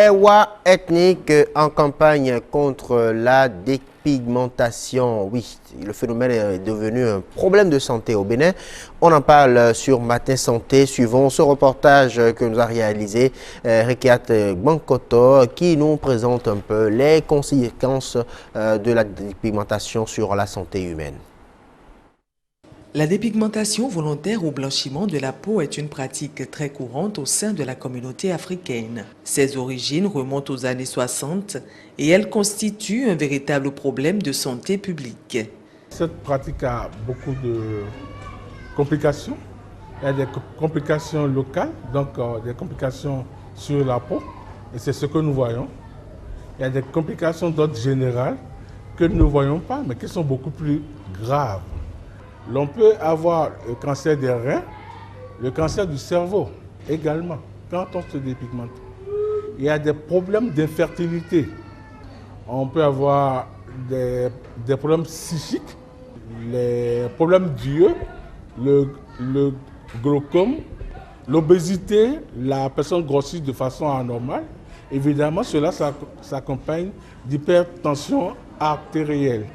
Ewa ethnique en campagne contre la dépigmentation. Oui, le phénomène est devenu un problème de santé au Bénin. On en parle sur Matin Santé. Suivons ce reportage que nous a réalisé Rekiat Bankoto qui nous présente un peu les conséquences de la dépigmentation sur la santé humaine. La dépigmentation volontaire ou blanchiment de la peau est une pratique très courante au sein de la communauté africaine. Ses origines remontent aux années 60 et elle constitue un véritable problème de santé publique. Cette pratique a beaucoup de complications. Il y a des complications locales, donc des complications sur la peau, et c'est ce que nous voyons. Il y a des complications d'ordre général que nous ne voyons pas, mais qui sont beaucoup plus graves. L'on peut avoir le cancer des reins, le cancer du cerveau également, quand on se dépigmente. Il y a des problèmes d'infertilité. On peut avoir des problèmes psychiques, les problèmes d'yeux, le glaucome, l'obésité, la personne grossit de façon anormale. Évidemment, cela s'accompagne d'hypertension artérielle.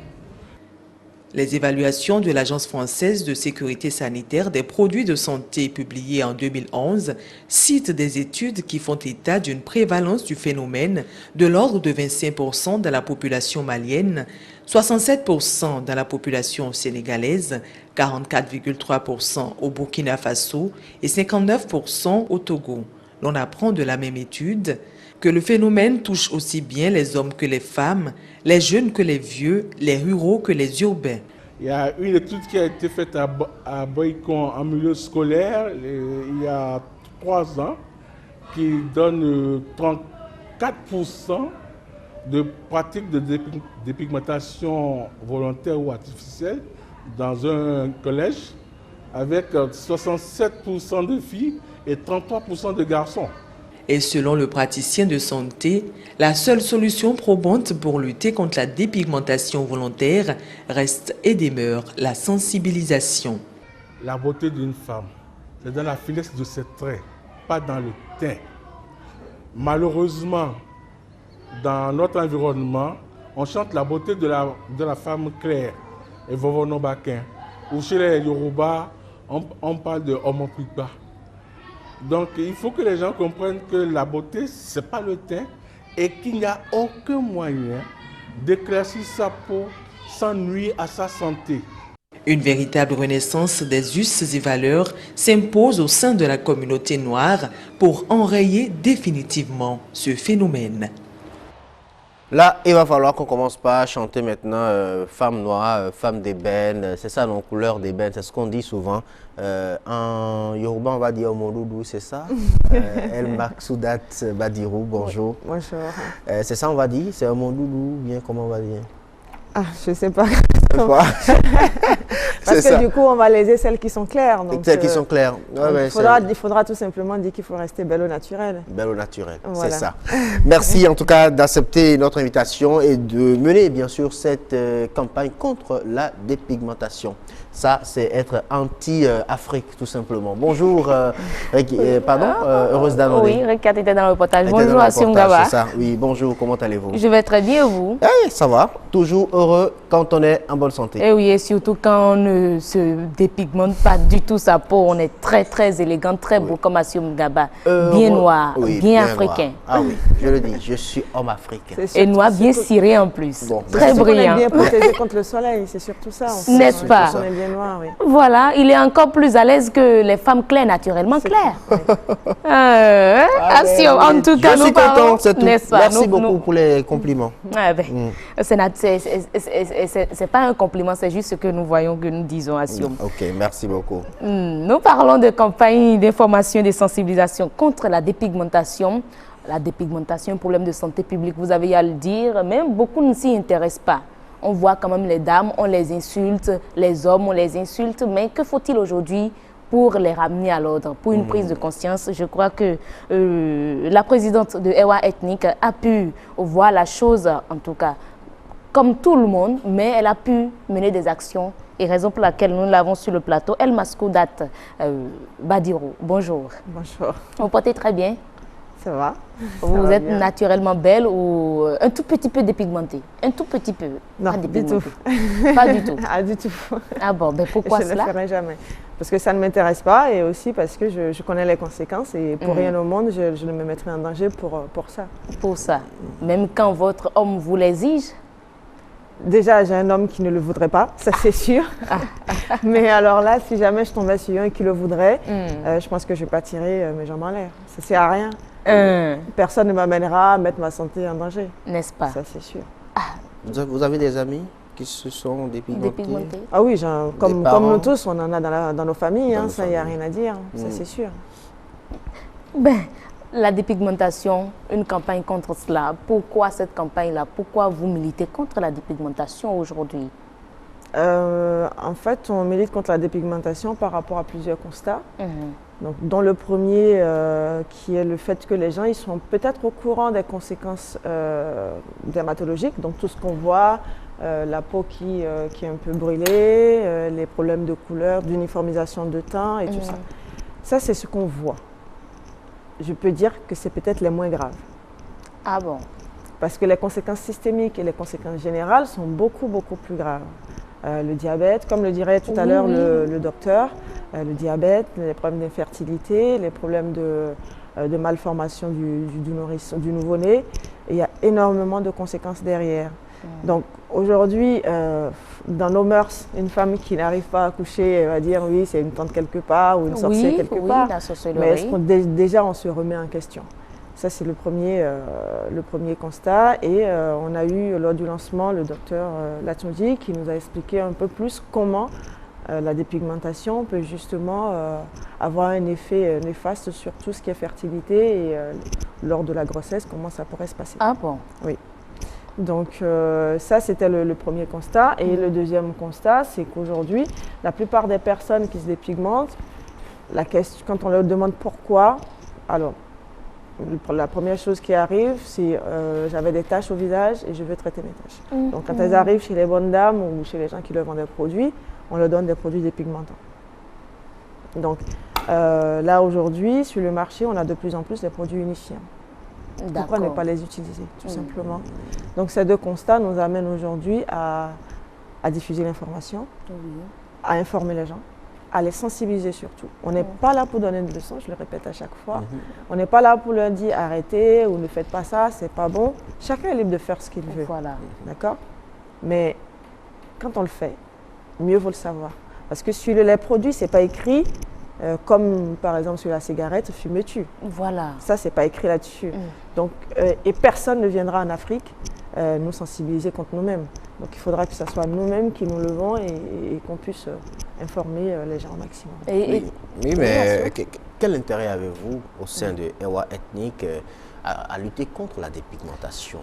Les évaluations de l'Agence française de sécurité sanitaire des produits de santé publiées en 2011 citent des études qui font état d'une prévalence du phénomène de l'ordre de 25% dans la population malienne, 67% dans la population sénégalaise, 44,3% au Burkina Faso et 59% au Togo. L'on apprend de la même étude que le phénomène touche aussi bien les hommes que les femmes, les jeunes que les vieux, les ruraux que les urbains. Il y a une étude qui a été faite à Boycon en milieu scolaire il y a 3 ans qui donne 34% de pratiques de dépigmentation volontaire ou artificielle dans un collège avec 67% de filles et 33% de garçons. Et selon le praticien de santé, la seule solution probante pour lutter contre la dépigmentation volontaire reste et demeure la sensibilisation. La beauté d'une femme, c'est dans la finesse de ses traits, pas dans le teint. Malheureusement, dans notre environnement, on chante la beauté de la femme claire, et Vovono Bakin. Ou chez les Yoruba, on parle de Homo Pipa. Donc il faut que les gens comprennent que la beauté, ce n'est pas le teint et qu'il n'y a aucun moyen d'éclaircir sa peau sans nuire à sa santé. Une véritable renaissance des us et valeurs s'impose au sein de la communauté noire pour enrayer définitivement ce phénomène. Là, il va falloir qu'on commence par chanter maintenant femme noire, femme d'ébène. C'est ça, nos couleurs d'ébène, c'est ce qu'on dit souvent. En Yoruba, on va dire Omoloudou, c'est ça. El Maksoudat Badirou, bonjour. Bonjour. C'est ça, on va dire. C'est Omoloudou, bien comment on va dire? Ah, je sais pas. Parce que du coup, on va léser celles qui sont claires. Donc, celles qui sont claires. Ouais, il faudra tout simplement dire qu'il faut rester belle au naturel. Belle au naturel, voilà. C'est ça. Merci en tout cas d'accepter notre invitation et de mener bien sûr cette campagne contre la dépigmentation. Ça, c'est être anti-Afrique tout simplement. Bonjour, heureuse d'annoncer. Oui, Rekiat était dans le reportage. Bonjour Assim Gaba. C'est ça, oui, bonjour, comment allez-vous? Je vais très bien, vous? Oui, ça va, toujours heureux quand on est en bonne santé. Et oui, et surtout quand on ne se dépigmente pas du tout sa peau, on est très très élégant, très beau comme Assim Gaba. Bien noir, oui, bien africain. Noir. Ah oui, je le dis, je suis homme africain. Et noir bien ciré en plus, bon, très brillant. On est bien protégé contre le soleil, c'est surtout ça. N'est-ce pas? On est bien noir, oui. Voilà, il est encore plus à l'aise que les femmes claires, naturellement claires. En tout cas, je suis content, c'est tout. Merci beaucoup pour les compliments. C'est pas un compliment, c'est juste ce que nous voyons, que nous disons à Sion. Ok, merci beaucoup. Nous parlons de campagne d'information et de sensibilisation contre la dépigmentation. La dépigmentation, un problème de santé publique, vous avez à le dire, même beaucoup ne s'y intéressent pas. On voit quand même les dames, on les insulte, les hommes, on les insulte, mais que faut-il aujourd'hui pour les ramener à l'ordre, pour une prise de conscience? Je crois que la présidente de Ewa Ethnique a pu voir la chose, en tout cas, comme tout le monde, mais elle a pu mener des actions, et raison pour laquelle nous l'avons sur le plateau. El Maskoudat Badirou, bonjour. Bonjour. Vous portez très bien? Ça va. Vous Ça va êtes bien. naturellement belle ou un tout petit peu dépigmentée? Un tout petit peu? Non, Pas du dépigmentée. tout. Pas du tout. Ah, du tout. Ah bon, ben pourquoi Je ne le cela? ferai jamais. Parce que ça ne m'intéresse pas et aussi parce que je connais les conséquences et pour rien au monde, je ne me mettrai en danger pour ça. Pour ça. Même quand votre homme vous l'exige? Déjà, j'ai un homme qui ne le voudrait pas, ça c'est sûr. Mais alors là, si jamais je tombais sur un qui le voudrait, je pense que je vais pas tirer mes jambes en l'air. Ça ne sert à rien. Personne ne m'amènera à mettre ma santé en danger. N'est-ce pas? Ça c'est sûr. Vous avez des amis qui se sont dépigmentés? Dépigmentée. Ah oui, comme parents? nous tous, on en a dans nos familles, Dans hein, nos ça, il n'y a familles. rien à dire, ça c'est sûr. Ben, la dépigmentation, une campagne contre cela. Pourquoi cette campagne-là? Pourquoi vous militez contre la dépigmentation aujourd'hui? En fait, on milite contre la dépigmentation par rapport à plusieurs constats. Donc, dont le premier, qui est le fait que les gens ils sont peut-être au courant des conséquences dermatologiques, donc tout ce qu'on voit, la peau qui est un peu brûlée, les problèmes de couleur, d'uniformisation de teint et tout ça. Ça, c'est ce qu'on voit. Je peux dire que c'est peut-être les moins graves. Ah bon? Parce que les conséquences systémiques et les conséquences générales sont beaucoup, beaucoup plus graves. Le diabète, comme le dirait tout à l'heure le docteur, le diabète, les problèmes d'infertilité, les problèmes de malformation du nourrisson, du nouveau-né, il y a énormément de conséquences derrière. Donc aujourd'hui, dans nos mœurs, une femme qui n'arrive pas à accoucher, elle va dire oui, c'est une tante quelque part ou une sorcière quelque part. La sorcellerie. Mais déjà, on se remet en question. Ça, c'est le premier constat. Et on a eu, lors du lancement, le docteur Lationji qui nous a expliqué un peu plus comment la dépigmentation peut justement avoir un effet néfaste sur tout ce qui est fertilité et lors de la grossesse, comment ça pourrait se passer. Ah bon? Oui. Donc ça, c'était le premier constat. Et le deuxième constat, c'est qu'aujourd'hui, la plupart des personnes qui se dépigmentent, quand on leur demande pourquoi, alors, la première chose qui arrive, c'est j'avais des taches au visage et je veux traiter mes taches. Donc quand elles arrivent chez les bonnes dames ou chez les gens qui leur vendent des produits, on leur donne des produits dépigmentants. Donc là aujourd'hui, sur le marché, on a de plus en plus des produits unifiants. Pourquoi ne pas les utiliser, tout simplement? Donc ces deux constats nous amènent aujourd'hui à diffuser l'information, à informer les gens, à les sensibiliser surtout. On n'est pas là pour donner une leçon, je le répète à chaque fois. On n'est pas là pour leur dire arrêtez ou ne faites pas ça, c'est pas bon. Chacun est libre de faire ce qu'il veut. Voilà. D'accord? Mais quand on le fait, mieux vaut le savoir. Parce que sur les produits, c'est pas écrit comme par exemple sur la cigarette, fumes-tu. Voilà. Ça, c'est pas écrit là-dessus. Donc, et personne ne viendra en Afrique nous sensibiliser contre nous-mêmes. Donc il faudra que ce soit nous-mêmes qui nous levons et qu'on puisse informer les gens au maximum. Oui, mais quel intérêt avez-vous au sein de Ewa Ethnique à lutter contre la dépigmentation?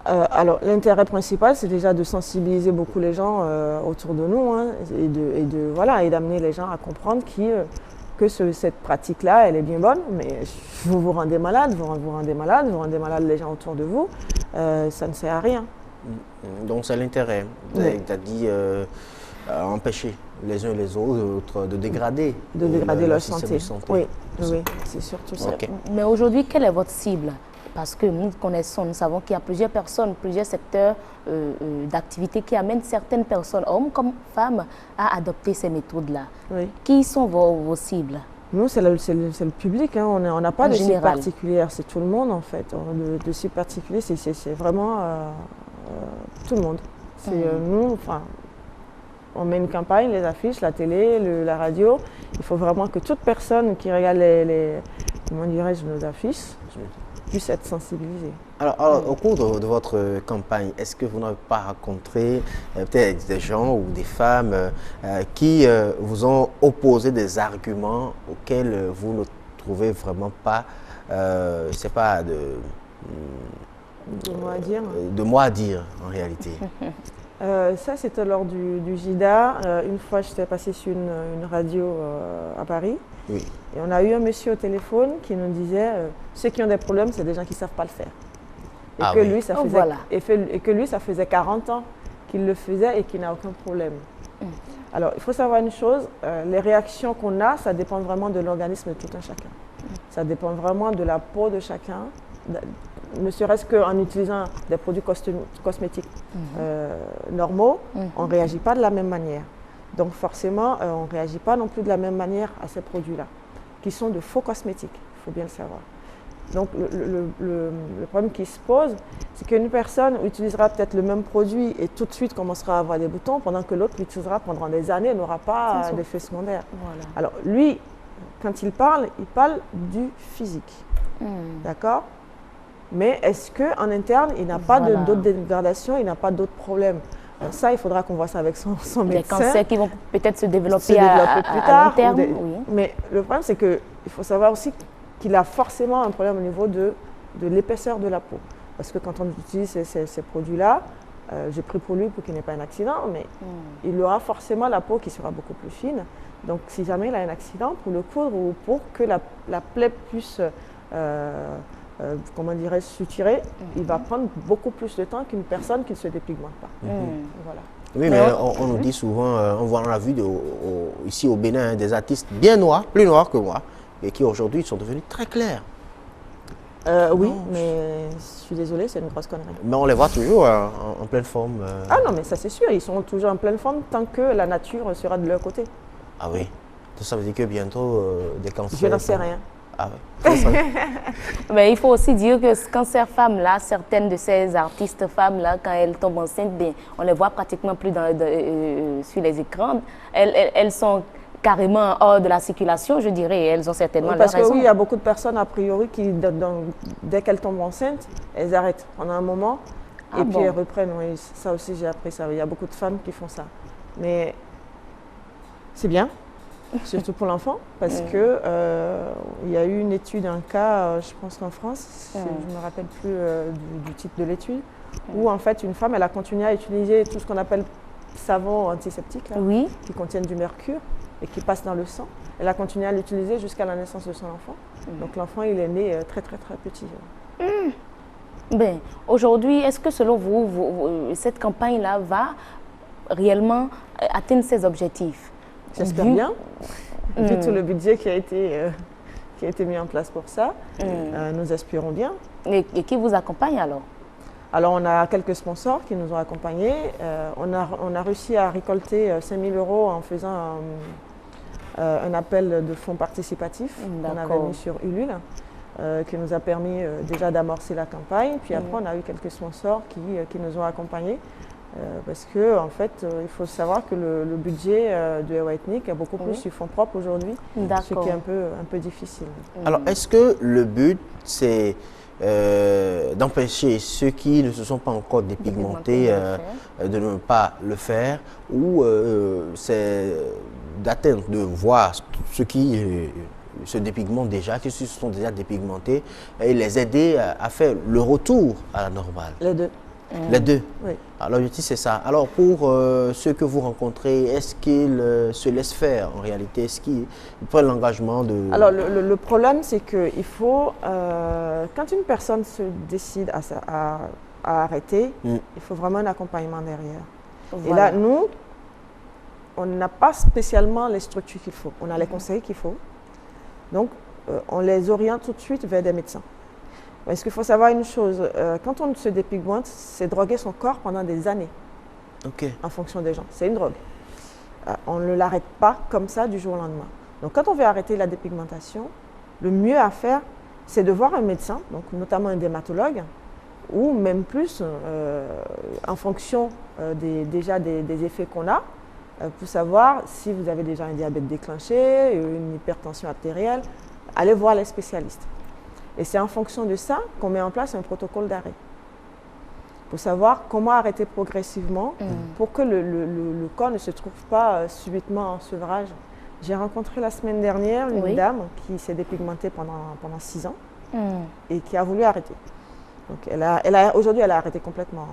Alors l'intérêt principal, c'est déjà de sensibiliser beaucoup les gens autour de nous hein, et d'amener les gens à comprendre que cette pratique-là, elle est bien bonne, mais vous vous rendez malade, vous rendez malade les gens autour de vous, ça ne sert à rien. Donc c'est l'intérêt, Oui. tu as dit empêcher les uns et les autres de dégrader, leur système santé. de santé. Oui, c'est surtout ça. Ok. Mais aujourd'hui, quelle est votre cible? Parce que nous connaissons, nous savons qu'il y a plusieurs personnes, plusieurs secteurs d'activité qui amènent certaines personnes, hommes comme femmes, à adopter ces méthodes-là. Oui. Qui sont vos cibles? Nous, c'est le public, hein. On n'a pas En de cible général. particulière, c'est tout le monde en fait. De cible particulier, c'est vraiment tout le monde. C'est nous, enfin, on met une campagne, les affiches, la télé, la radio. Il faut vraiment que toute personne qui regarde comment dirais-je, nos affiches puisse être sensibilisée. Alors, au cours de votre campagne, est-ce que vous n'avez pas rencontré peut-être des gens ou des femmes qui vous ont opposé des arguments auxquels vous ne trouvez vraiment pas, c'est pas de moi à dire en réalité? Ça, c'était lors du JIDA. Une fois, j'étais passée sur une radio à Paris. Oui. Et on a eu un monsieur au téléphone qui nous disait ceux qui ont des problèmes, c'est des gens qui ne savent pas le faire. Et lui, ça faisait, voilà. et que lui, ça faisait 40 ans qu'il le faisait et qu'il n'a aucun problème. Alors, il faut savoir une chose, les réactions qu'on a, ça dépend vraiment de l'organisme de tout un chacun. Ça dépend vraiment de la peau de chacun. Ne serait-ce qu'en utilisant des produits cosmétiques normaux, on ne réagit pas de la même manière. Donc forcément, on ne réagit pas non plus de la même manière à ces produits-là, qui sont de faux cosmétiques, il faut bien le savoir. Donc le problème qui se pose, c'est qu'une personne utilisera peut-être le même produit et tout de suite commencera à avoir des boutons, pendant que l'autre l'utilisera pendant des années et n'aura pas d'effet secondaire. Voilà. Alors lui, quand il parle du physique, d'accord? Mais est-ce qu'en interne, il n'a pas d'autres dégradations, il n'a pas d'autres problèmes? Ça, il faudra qu'on voit ça avec son médecin. Des cancers qui vont peut-être se développer plus tard. À long terme. Oui. Mais le problème, c'est qu'il faut savoir aussi qu'il a forcément un problème au niveau de l'épaisseur de la peau. Parce que quand on utilise ces produits-là, j'ai pris pour lui pour qu'il n'ait pas un accident, mais il aura forcément la peau qui sera beaucoup plus fine. Donc, si jamais il a un accident, pour le coudre ou pour que la plaie puisse, comment dirais-je, suturer, il va prendre beaucoup plus de temps qu'une personne qui ne se dépigmente pas. Voilà. Oui, mais on nous dit souvent, on a vu ici au Bénin des artistes bien noirs, plus noirs que moi, et qui aujourd'hui sont devenus très clairs. Oui, mais je suis désolée, c'est une grosse connerie. Mais on les voit toujours en pleine forme. Ah non, mais ça c'est sûr, ils sont toujours en pleine forme tant que la nature sera de leur côté. Ah oui, ça veut dire que bientôt des cancers... Je n'en sais rien. Ah oui. Mais il faut aussi dire que quand ces femmes-là, certaines de ces artistes femmes-là, quand elles tombent enceintes, on ne les voit pratiquement plus sur les écrans. Elles sont carrément hors de la circulation, je dirais, et elles ont certainement leur raison. Parce que oui, il y a beaucoup de personnes, a priori, qui, dès qu'elles tombent enceintes, elles arrêtent pendant un moment, et puis elles reprennent. Oui, ça aussi, j'ai appris ça. Il y a beaucoup de femmes qui font ça. Mais c'est bien, surtout pour l'enfant, parce que il y a eu une étude, un cas, je pense qu'en France, je ne me rappelle plus du titre de l'étude, où en fait, une femme, elle a continué à utiliser tout ce qu'on appelle savon antiseptique, là, qui contiennent du mercure, et qui passe dans le sang. Elle a continué à l'utiliser jusqu'à la naissance de son enfant. Donc l'enfant, il est né très très très petit. Ben, aujourd'hui, est-ce que selon vous, cette campagne-là va réellement atteindre ses objectifs? J'espère bien, vu tout le budget qui a été mis en place pour ça. Nous espérons bien. Et qui vous accompagne alors? Alors, on a quelques sponsors qui nous ont accompagnés. On a réussi à récolter 5 000 € en faisant un appel de fonds participatifs qu'on avait mis sur Ulule, qui nous a permis déjà d'amorcer la campagne. Puis après, on a eu quelques sponsors qui nous ont accompagnés. Parce que, en fait, il faut savoir que le budget de Ewa Ethnic est beaucoup plus sur fonds propres aujourd'hui, ce qui est un peu difficile. Alors, est-ce que le but, c'est d'empêcher ceux qui ne se sont pas encore dépigmentés de ne pas le faire, ou c'est d'atteindre, de voir ceux qui se dépigmentent déjà, qui se sont déjà dépigmentés, et les aider à faire le retour à la normale? Les deux. Les deux? Oui. Alors, l'objectif, c'est ça. Alors, pour ceux que vous rencontrez, est-ce qu'ils se laissent faire en réalité? Est-ce qu'ils prennent l'engagement de... Alors, le problème, c'est qu'il faut, quand une personne se décide à arrêter, il faut vraiment un accompagnement derrière. Voilà. Et là, nous, on n'a pas spécialement les structures qu'il faut. On a les conseils qu'il faut. Donc, on les oriente tout de suite vers des médecins. Parce qu'il faut savoir une chose, quand on se dépigmente, c'est droguer son corps pendant des années, en fonction des gens. C'est une drogue. On ne l'arrête pas comme ça du jour au lendemain. Donc quand on veut arrêter la dépigmentation, le mieux à faire, c'est de voir un médecin, donc notamment un dermatologue, ou même plus, en fonction déjà des effets qu'on a, pour savoir si vous avez déjà un diabète déclenché, une hypertension artérielle, allez voir les spécialistes. Et c'est en fonction de ça qu'on met en place un protocole d'arrêt. Pour savoir comment arrêter progressivement pour que le corps ne se trouve pas subitement en sevrage. J'ai rencontré la semaine dernière une dame qui s'est dépigmentée pendant 6 ans et qui a voulu arrêter. Donc aujourd'hui, elle a arrêté complètement.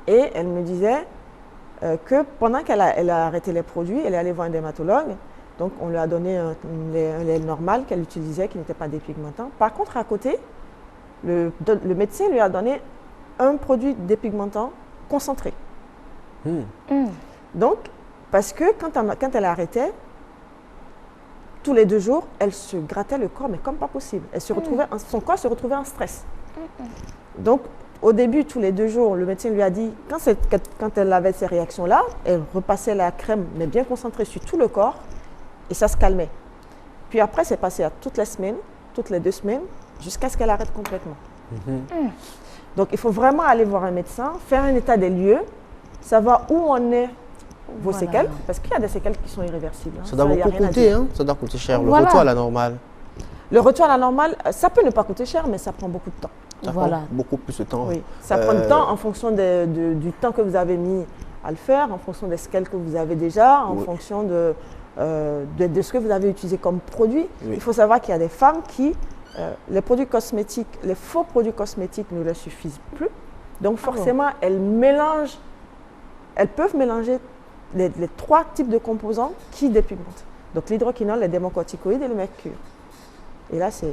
Et elle me disait que pendant qu'elle a arrêté les produits, elle est allée voir un dermatologue. Donc, on lui a donné un lait normal qu'elle utilisait, qui n'était pas dépigmentant. Par contre, à côté, le médecin lui a donné un produit dépigmentant concentré. Donc, parce que quand elle arrêtait, tous les 2 jours, elle se grattait le corps, mais comme pas possible. Elle se retrouvait, son corps se retrouvait en stress. Donc, au début, tous les 2 jours, le médecin lui a dit, quand elle avait ces réactions-là, elle repassait la crème, mais bien concentrée sur tout le corps, et ça se calmait. Puis après, c'est passé à toutes les semaines, toutes les 2 semaines, jusqu'à ce qu'elle arrête complètement. Donc, il faut vraiment aller voir un médecin, faire un état des lieux, savoir où en est vos séquelles, parce qu'il y a des séquelles qui sont irréversibles. Ça doit beaucoup coûter, hein? Ça doit coûter cher. Le retour à la normale. Le retour à la normale, ça peut ne pas coûter cher, mais ça prend beaucoup de temps. Ça prend beaucoup plus de temps. Oui, ça prend du temps en fonction du temps que vous avez mis à le faire, en fonction des séquelles que vous avez déjà, en fonction de ce que vous avez utilisé comme produit. Il faut savoir qu'il y a des femmes qui, les produits cosmétiques, les faux produits cosmétiques ne leur suffisent plus. Donc forcément, elles peuvent mélanger les 3 types de composants qui dépigmentent. Donc l'hydroquinone, les démocorticoïdes et le mercure. Et là, c'est...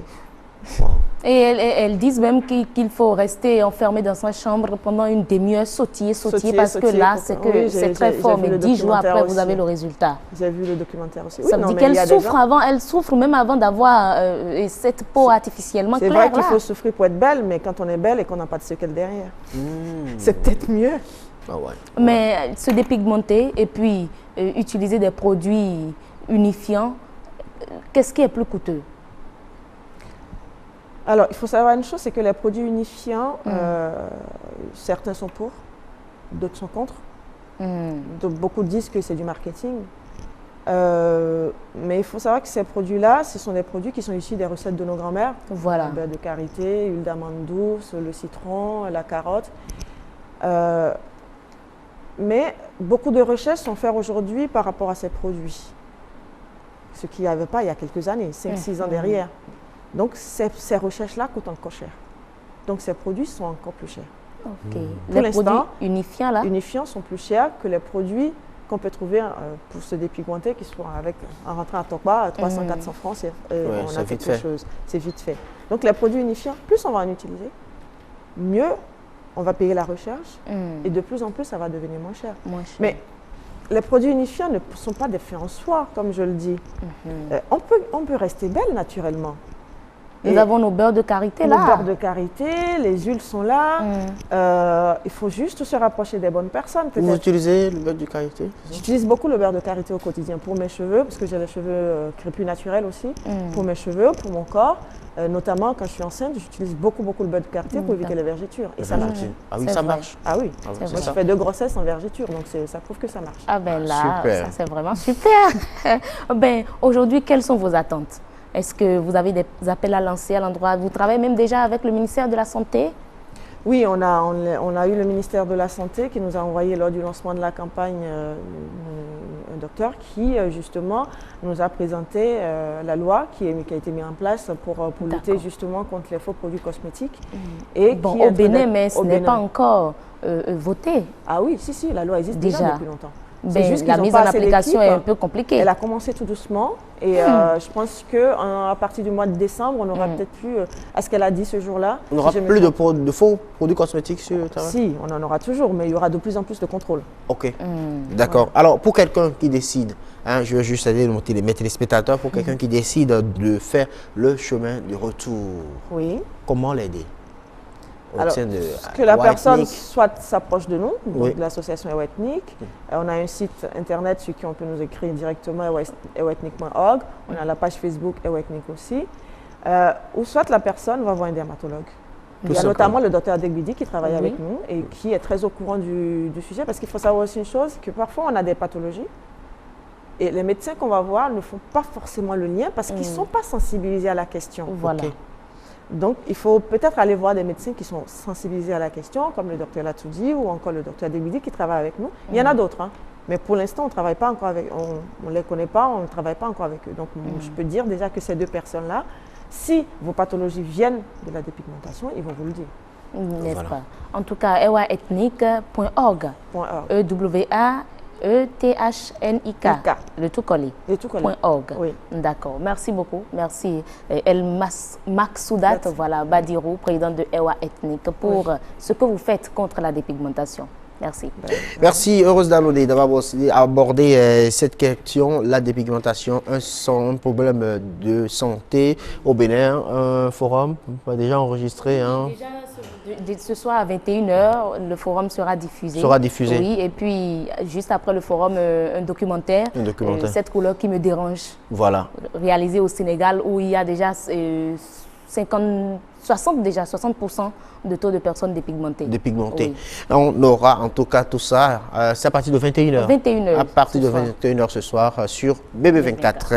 Et elles disent même qu'il faut rester enfermé dans sa chambre pendant une demi-heure, sautiller, parce que là, c'est très fort. Mais 10 jours après, vous avez le résultat. J'ai vu le documentaire aussi. Ça veut dire qu'elle souffre elle souffre même avant d'avoir cette peau artificiellement claire. C'est vrai qu'il faut souffrir pour être belle, mais quand on est belle et qu'on n'a pas de séquelles derrière, c'est peut-être mieux. Mais se dépigmenter et puis utiliser des produits unifiants, qu'est-ce qui est plus coûteux? Alors, il faut savoir une chose, c'est que les produits unifiants, certains sont pour, d'autres sont contre. Donc, beaucoup disent que c'est du marketing. Mais il faut savoir que ces produits-là, ce sont des produits qui sont issus des recettes de nos grands-mères. Voilà. Le beurre de karité, l'huile d'amande douce, le citron, la carotte. Mais beaucoup de recherches sont faites aujourd'hui par rapport à ces produits. Ce qu'il n'y avait pas il y a quelques années, 5-6 ans derrière. Donc, ces recherches-là coûtent encore cher. Donc, ces produits sont encore plus chers. Pour les produits unifiants sont plus chers que les produits qu'on peut trouver pour se dépigmenter, qui sont en rentrant à Tokba à 300-400 francs, on a quelque chose. C'est vite fait. Donc, les produits unifiants, plus on va en utiliser, mieux on va payer la recherche et de plus en plus, ça va devenir moins cher. Mais les produits unifiants ne sont pas des faits en soi, comme je le dis. On peut rester belle naturellement. Nous avons nos beurres de karité là. Nos beurres de karité, les huiles sont là. Il faut juste se rapprocher des bonnes personnes. Vous utilisez le beurre de karité? J'utilise beaucoup le beurre de karité au quotidien pour mes cheveux, parce que j'ai les cheveux crépus naturels aussi. Pour mes cheveux, pour mon corps. Notamment quand je suis enceinte, j'utilise beaucoup le beurre de karité pour éviter les vergetures. Et ça marche. Ah oui, ça marche. Ah oui. Moi, je fais 2 grossesses en vergeture, donc ça prouve que ça marche. Ah ben là, ça c'est vraiment super. Ben, aujourd'hui, quelles sont vos attentes? Est-ce que vous avez des appels à lancer à l'endroit? Vous travaillez même déjà avec le ministère de la Santé? Oui, on a eu le ministère de la Santé qui nous a envoyé lors du lancement de la campagne un docteur qui justement nous a présenté la loi qui a été mise en place pour lutter justement contre les faux produits cosmétiques. Et bon, au Bénin, mais ce n'est pas encore voté. Ah oui, si, la loi existe déjà depuis longtemps. Ben, juste la mise en application est un peu compliquée. Elle a commencé tout doucement et je pense qu'à partir du mois de décembre, on aura peut-être plus, à ce qu'elle a dit ce jour-là. On n'aura plus de faux produits cosmétiques sur le terrain? Si, on en aura toujours, mais il y aura de plus en plus de contrôle. Ok, d'accord. Alors, pour quelqu'un qui décide, je vais juste aider mes téléspectateurs, pour quelqu'un qui décide de faire le chemin du retour, comment l'aider? Alors, que la personne soit s'approche de nous, donc de l'association EWA Ethnique. On a un site internet sur qui on peut nous écrire directement, ewaethnique.org. On a la page Facebook EWA Ethnique aussi. Ou soit la personne va voir un dermatologue. Il y a notamment le docteur Adegbidi qui travaille avec nous et qui est très au courant du sujet, parce qu'il faut savoir aussi une chose, que parfois on a des pathologies et les médecins qu'on va voir ne font pas forcément le lien parce qu'ils ne sont pas sensibilisés à la question. Voilà. Donc, il faut peut-être aller voir des médecins qui sont sensibilisés à la question, comme le docteur Latoudi ou encore le docteur Adegbidi qui travaille avec nous. Il y en a d'autres, mais pour l'instant, on ne travaille pas encore avec on ne les connaît pas, on ne travaille pas encore avec eux. Donc, je peux dire déjà que ces 2 personnes-là, si vos pathologies viennent de la dépigmentation, ils vont vous le dire. N'est-ce pas? En tout cas, ewaethnique.org. EWAETHNIK, le tout collé. .org. Oui. D'accord. Merci beaucoup. Merci El Maksoudat, Badirou, président de EWA Ethnique, pour ce que vous faites contre la dépigmentation. Merci. Merci, heureuse d'Alodé d'avoir abordé cette question, la dépigmentation, un problème de santé au Bénin. Un forum déjà enregistré. Hein. Ce soir à 21h, le forum sera diffusé. Oui, et puis juste après le forum, un documentaire. Cette couleur qui me dérange. Voilà. Réalisé au Sénégal où il y a déjà 60% de taux de personnes dépigmentées. Oui. On aura en tout cas tout ça. C'est à partir de 21h. 21h. À partir de 21h ce soir sur BB24.